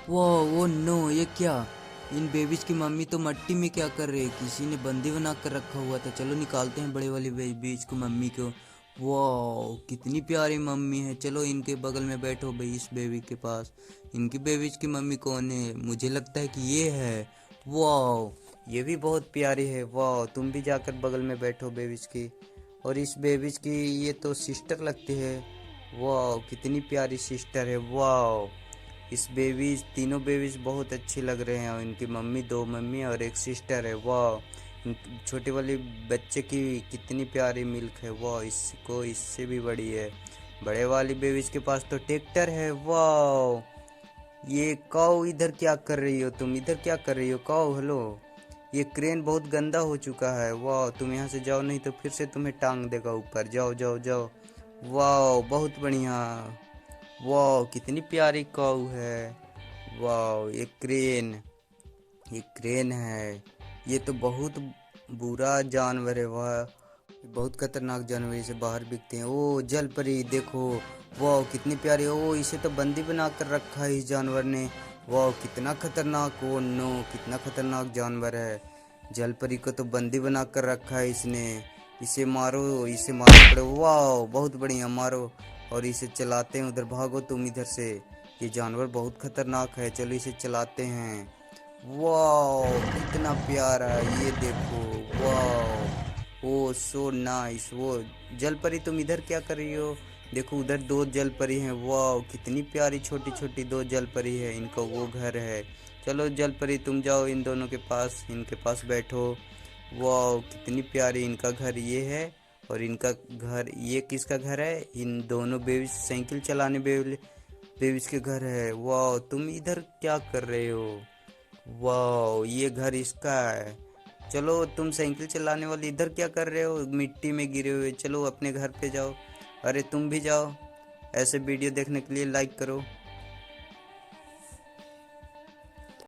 वाह oh no, ये क्या? इन बेबीज की मम्मी तो मट्टी में क्या कर रही है? किसी ने बंदी बना कर रखा हुआ था। चलो निकालते हैं बड़े वाली बेबीज को, मम्मी को। वाह कितनी प्यारी मम्मी है। चलो इनके बगल में बैठो भाई, इस बेबी के पास। इनकी बेबीज की मम्मी कौन है? मुझे लगता है कि ये है। वाह ये भी बहुत प्यारी है। वाह तुम भी जाकर बगल में बैठो बेबीज की। और इस बेबीज की ये तो सिस्टर लगती है। वाह कितनी प्यारी सिस्टर है। वाह इस बेबीज, तीनों बेबीज बहुत अच्छी लग रहे हैं। और इनकी मम्मी, दो मम्मी और एक सिस्टर है। वाह छोटे वाले बच्चे की कितनी प्यारी मिल्क है। वाह इसको इससे भी बड़ी है। बड़े वाली बेबीज के पास तो ट्रैक्टर है। वाह ये काऊ इधर क्या कर रही हो तुम? इधर क्या कर रही हो काऊ? हेलो, ये क्रेन बहुत गंदा हो चुका है। वाह तुम यहाँ से जाओ, नहीं तो फिर से तुम्हें टांग देगा ऊपर। जाओ जाओ जाओ। वाह बहुत बढ़िया। वाह कितनी प्यारी काऊ है। वाह ये क्रेन है। ये तो बहुत बुरा जानवर है। वाह ये बहुत खतरनाक जानवर है, इसे बाहर बिकते हैं। ओ जल परी देखो। वाह कितनी प्यारी। ओ इसे तो बंदी बना कर रखा है इस जानवर ने। वाह कितना खतरनाक। ओ नो कितना खतरनाक जानवर है। जल परी को तो बंदी बना कर रखा है इसने। इसे मारो, इसे मारना पड़े। वाह बहुत बढ़िया, मारो। और इसे चलाते हैं, उधर भागो तुम इधर से। ये जानवर बहुत खतरनाक है। चलो इसे चलाते हैं। वाह कितना प्यारा है, ये देखो। वाह ओ सो नाइस। वो जल परी तुम इधर क्या कर रही हो? देखो उधर दो जल परी हैं। वाह कितनी प्यारी छोटी छोटी दो जल परी है। इनका वो घर है। चलो जल परी तुम जाओ इन दोनों के पास, इनके पास बैठो। वाह कितनी प्यारी इनका घर ये है। और इनका घर, ये किसका घर है? इन दोनों बेबीज साइकिल चलाने बेबीज के घर है। वाह तुम इधर क्या कर रहे हो? वाह ये घर इसका है। चलो तुम साइकिल चलाने वाले इधर क्या कर रहे हो मिट्टी में गिरे हुए? चलो अपने घर पे जाओ। अरे तुम भी जाओ। ऐसे वीडियो देखने के लिए लाइक करो।